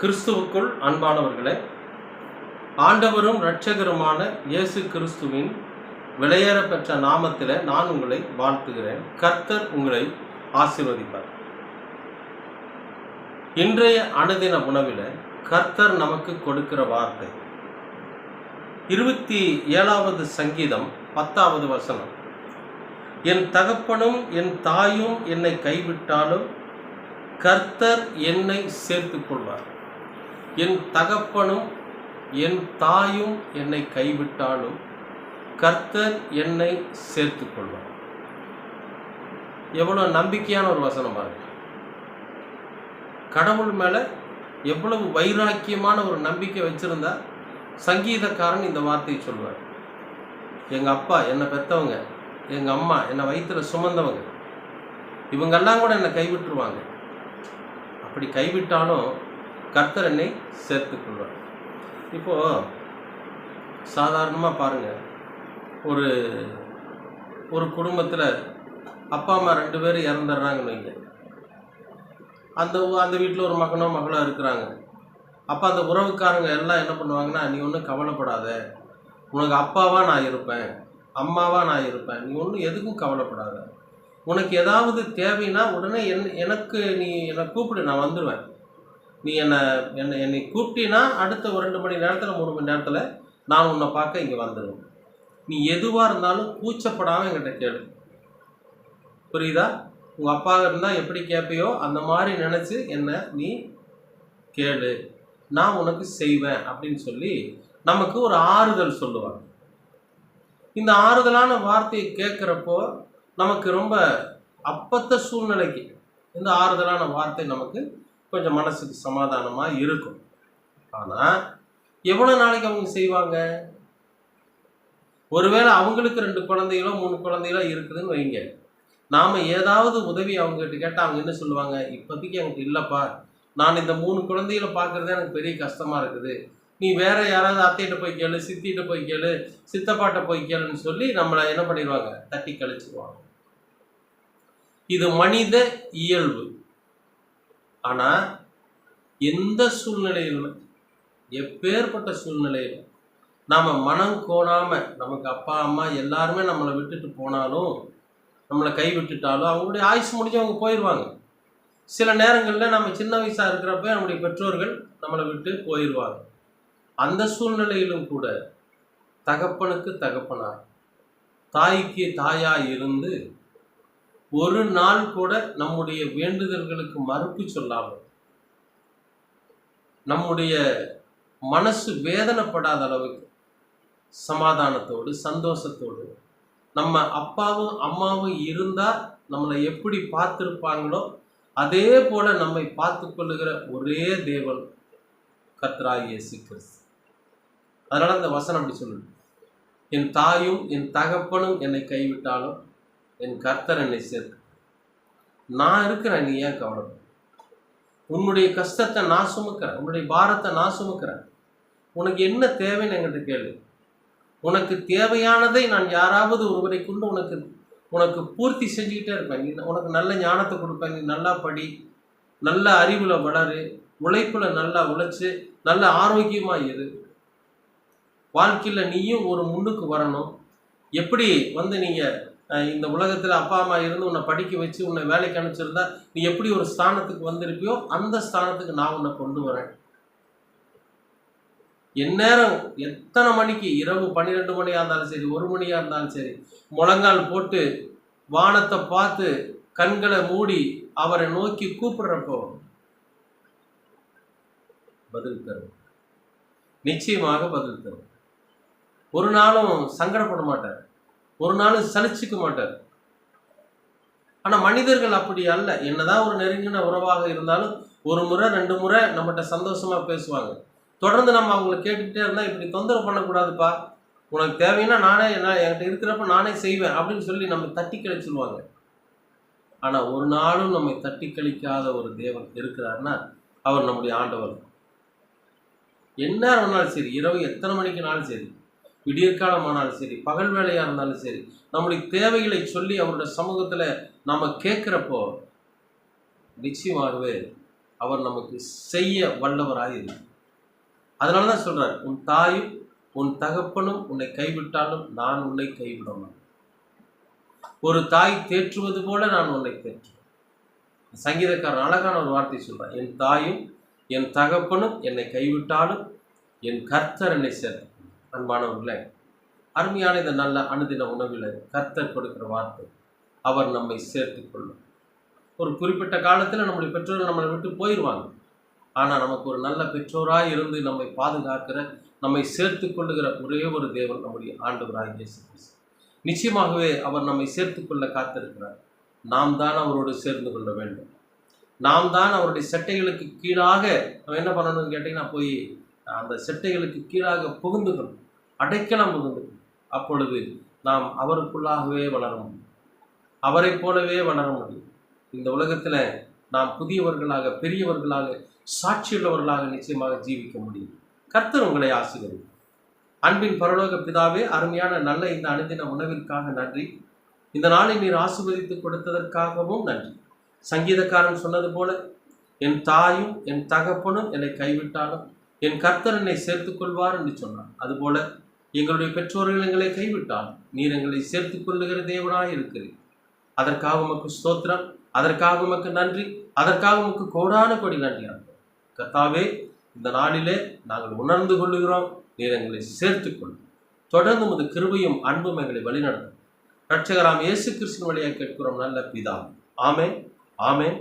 கிறிஸ்துவுக்குள் அன்பானவர்களே, ஆண்டவரும் இரட்சகருமான இயேசு கிறிஸ்துவின் விலையேற பெற்ற நாமத்திலே நான் உங்களை வாழ்த்துகிறேன். கர்த்தர் உங்களை ஆசீர்வதிப்பார். இன்றைய அனுதின உணவில் கர்த்தர் நமக்கு கொடுக்கிற வார்த்தை 27வது சங்கீதம் 10வது வசனம். என் தகப்பனும் என் தாயும் என்னை கைவிட்டாலும் கர்த்தர் என்னை சேர்த்துக் கொள்வார். என் தகப்பனும் என் தாயும் என்னை கைவிட்டாலும் கர்த்தர் என்னை சேர்த்துக் கொள்வார். எவ்வளவு நம்பிக்கையான ஒரு வசனம் பாருங்க. கடவுள் மேல எவ்வளவு வைராக்கியமான ஒரு நம்பிக்கை வச்சிருந்தா சங்கீதக்காரன் இந்த வார்த்தையை சொல்வார். எங்க அப்பா என்னை பெற்றவங்க, எங்க அம்மா என்னை வயிற்றுல சுமந்தவங்க, இவங்கெல்லாம் கூட என்னை கைவிட்டுருவாங்க. அப்படி கைவிட்டாலும் கர்த்தர் என்னை சேர்த்துக்கொள்வார். இப்போது சாதாரணமாக பாருங்கள், ஒரு குடும்பத்தில் அப்பா அம்மா 2 பேர் இறந்துடுறாங்கன்னு வைங்க. அந்த வீட்டில் ஒரு மகனோ மகளோ இருக்கிறாங்க. அப்போ அந்த உறவுக்காரங்க எல்லாம் என்ன பண்ணுவாங்கன்னா, நீ ஒன்றும் கவலைப்படாத, உனக்கு அப்பாவாக நான் இருப்பேன், அம்மாவாக நான் இருப்பேன், நீ ஒன்றும் எதுக்கும் கவலைப்படாத, உனக்கு ஏதாவது தேவைன்னா உடனே எனக்கு நீ என்னை கூப்பிடு, நான் வந்துடுவேன், நீ என்னை கூப்பிட்டினா அடுத்த ஒரு 2 மணி நேரத்தில் 3 மணி நேரத்தில் நான் உன்னை பார்க்க இங்கே வந்துடுவேன், நீ எதுவாக இருந்தாலும் கூச்சப்படாமல் என்கிட்ட கேளு. புரியுதா? உங்கள் அப்பாவை இருந்தால் எப்படி கேட்பையோ அந்த மாதிரி நினச்சி என்னை நீ கேளு, நான் உனக்கு செய்வேன் அப்படின்னு சொல்லி நமக்கு ஒரு ஆறுதல் சொல்லுவாங்க. இந்த ஆறுதலான வார்த்தையை கேட்குறப்போ நமக்கு ரொம்ப அப்பத்த சூழ்நிலைக்கு இந்த ஆறுதலான வார்த்தை நமக்கு கொஞ்சம் மனசுக்கு சமாதானமாக இருக்கும். ஆனால் எவ்வளோ நாளைக்கு அவங்க செய்வாங்க? ஒருவேளை அவங்களுக்கு 2 குழந்தைகளோ 3 குழந்தைகளோ இருக்குதுன்னு வைங்க. நாம் ஏதாவது உதவி அவங்ககிட்ட கேட்டால் அவங்க என்ன சொல்லுவாங்க? இப்போதைக்கு எனக்கு இல்லைப்பா, நான் இந்த 3 குழந்தைகளை பார்க்குறதே எனக்கு பெரிய கஷ்டமாக இருக்குது, நீ வேற யாராவது அத்தைகிட்ட போய் கேளு, சித்திகிட்ட போய் கேளு, சித்தப்பாட்ட போய் கேளுன்னு சொல்லி நம்மளை என்ன பண்ணிடுவாங்க? தட்டி கழிச்சிடுவாங்க. இது மனித இயல்பு. ஆனால் எந்த சூழ்நிலையிலும், எப்பேற்பட்ட சூழ்நிலையிலும் நாம் மனம் கோணாமல், நமக்கு அப்பா அம்மா எல்லாருமே நம்மளை விட்டுட்டு போனாலும், நம்மளை கை விட்டுட்டாலும் அவங்களுடைய ஆயுசு முடிஞ்சு அவங்க போயிடுவாங்க. சில நேரங்களில் நம்ம சின்ன வயசாக இருக்கிறப்ப நம்முடைய பெற்றோர்கள் நம்மளை விட்டு போயிடுவாங்க. அந்த சூழ்நிலையிலும் கூட தகப்பனுக்கு தகப்பனாக, தாய்க்கு தாயாக இருந்து ஒரு நாள் கூட நம்முடைய வேண்டுதல்களுக்கு மறுப்பு சொல்லாமல், நம்முடைய மனசு வேதனைப்படாத அளவுக்கு சமாதானத்தோடு சந்தோஷத்தோடு நம்ம அப்பாவும் அம்மாவும் இருந்தால் நம்மளை எப்படி பார்த்துருப்பாங்களோ அதே போல நம்மை பார்த்து கொள்ளுகிற ஒரே தேவன் கர்த்தராகிய இயேசு கிறிஸ்து. அதனால அந்த வசனம் அப்படி சொல்லுது, என் தாயும் என் தகப்பனும் என்னை கைவிட்டாலும் என் கர்த்தர் என்னை சேர்த்து. நான் இருக்கிறேன், நீ ஏன் கவலைப்பட? உன்னுடைய கஷ்டத்தை நான் சுமக்கிறேன், உன்னுடைய பாரத்தை நான் சுமக்கிறேன். உனக்கு என்ன தேவைன்னு என்கிட்ட கேளு. உனக்கு தேவையானதை நான் யாராவது ஒருவரை கொண்டு உனக்கு பூர்த்தி செஞ்சுக்கிட்டே இருப்பேன். நீ உனக்கு நல்ல ஞானத்தை கொடுப்பேன், நீ நல்லா படி, நல்ல அறிவில் வளரு, உழைப்பில் நல்லா உழைச்சி நல்ல ஆரோக்கியமாக இரு. வாழ்க்கையில் நீயும் ஒரு முன்னுக்கு வரணும். எப்படி நீங்கள் இந்த உலகத்தில் அப்பா அம்மா இருந்து உன்னை படிக்க வச்சு உன்னை வேலைக்கு அனுப்பிச்சிருந்தா நீ எப்படி ஒரு ஸ்தானத்துக்கு வந்திருப்பியோ அந்த ஸ்தானத்துக்கு நான் உன்னை கொண்டு வரேன். எந்நேரம் எத்தனை மணிக்கு, இரவு 12 மணியாக இருந்தாலும் சரி, 1 மணியாக இருந்தாலும் சரி, முழங்கால் போட்டு வானத்தை பார்த்து கண்களை மூடி அவரை நோக்கி கூப்பிடுறப்போ பதில் தரும், நிச்சயமாக பதில் தரும். ஒரு நாளும் சங்கடப்பட மாட்டார், ஒரு நாளும் சலிச்சுக்க மாட்டார். ஆனால் மனிதர்கள் அப்படி அல்ல. என்னதான் ஒரு நெருங்கின உறவாக இருந்தாலும் 1 முறை 2 முறை நம்மகிட்ட சந்தோஷமாக பேசுவாங்க. தொடர்ந்து நம்ம அவங்கள கேட்டுக்கிட்டே இருந்தால் இப்படி தொந்தரவு பண்ணக்கூடாதுப்பா, உனக்கு தேவைன்னா என்கிட்ட இருக்கிறப்ப நானே செய்வேன் அப்படின்னு சொல்லி நம்ம தட்டி கழிச்சிடுவாங்க. ஆனால் ஒரு நாளும் நம்மை தட்டி கழிக்காத ஒரு தேவன் இருக்கிறாருன்னா அவர் நம்முடைய ஆண்டவர். எந்நேரம் ஆனாலும் சரி, இரவு எத்தனை மணிக்குனாலும் சரி, விடியற்காலமானாலும் சரி, பகல் வேலையாக இருந்தாலும் சரி, நம்முடைய தேவைகளை சொல்லி அவருடைய சமூகத்தில் நம்ம கேட்குறப்போ நிச்சயமாகவே அவர் நமக்கு செய்ய வல்லவராய் இருக்கிறார். அதனால தான் சொல்றார், உன் தாயும் உன் தகப்பனும் உன்னை கைவிட்டாலும் நான் உன்னை கைவிட மாட்டேன். ஒரு தாய் தேற்றுவது போல நான் உன்னை தேற்றுவேன். சங்கீதக்காரன் அழகான ஒரு வார்த்தை சொல்றார், என் தாயும் என் தகப்பனும் என்னை கைவிட்டாலும் என் கர்த்தர் என்னை சேர்த்து. அன்பானவர்களே, அருமையான இந்த நல்ல அனுதின உணவில் கர்த்தர் கொடுக்கிற வார்த்தை, அவர் நம்மை சேர்த்துக் கொள்ளும். ஒரு குறிப்பிட்ட காலத்தில் நம்முடைய பெற்றோர்கள் நம்மளை விட்டு போயிடுவாங்க. ஆனால் நமக்கு ஒரு நல்ல பெற்றோராக இருந்து நம்மை பாதுகாக்கிற, நம்மை சேர்த்து கொள்ளுகிற ஒரே ஒரு தேவன் நம்முடைய ஆண்டவராகிய இயேசு கிறிஸ்து. நிச்சயமாகவே அவர் நம்மை சேர்த்து கொள்ள காத்திருக்கிறார். நாம் தான் அவரோடு சேர்ந்து கொள்ள வேண்டும். நாம் தான் அவருடைய செட்டைகளுக்கு கீழாக நம்ம என்ன பண்ணணும்னு கேட்டிங்கன்னா, போய் அந்த செட்டைகளுக்கு கீழாக புகுந்துக்கணும், அடைக்கலம் புகுந்துக்கணும். அப்பொழுது நாம் அவருக்குள்ளாகவே வளர முடியும், அவரை போலவே வளர முடியும். இந்த உலகத்தில் நாம் புதியவர்களாக, பெரியவர்களாக, சாட்சியுள்ளவர்களாக நிச்சயமாக ஜீவிக்க முடியும். கர்த்தர் உங்களை ஆசீர்வதிப்பார். அன்பின் பரலோக பிதாவே, அருமையான நல்ல இந்த அனுதின உணவிற்காக நன்றி. இந்த நாளை நீர் ஆசீர்வதித்து கொடுத்ததற்காகவும் நன்றி. சங்கீதக்காரன் சொன்னது போல, என் தாயும் என் தகப்பனும் என்னை கைவிட்டாலும் என் கர்த்தர் என்னை சேர்த்துக் கொள்வார் என்று சொன்னார். அதுபோல எங்களுடைய பெற்றோர்கள் எங்களை கைவிட்டாலும் நீர் எங்களை சேர்த்துக் கொள்ளுகிற தேவனாய் இருக்கிறீர். அதற்காக உமக்கு ஸ்தோத்திரம், அதற்காக உமக்கு நன்றி, அதற்காக உமக்கு கோடான கோடி நன்றி. கர்த்தாவே, இந்த நாளிலே நாங்கள் உணர்ந்து கொள்ளுகிறோம், நீர் எங்களை சேர்த்துக்கொள்ளும். தொடர்ந்து உமது கிருபையும் அன்பும் எங்களை வழிநடத்தும். இரட்சகராம் இயேசு கிறிஸ்துவின் வழியாக கேட்கிறோம் நல்ல பிதாவே. ஆமென், ஆமென்.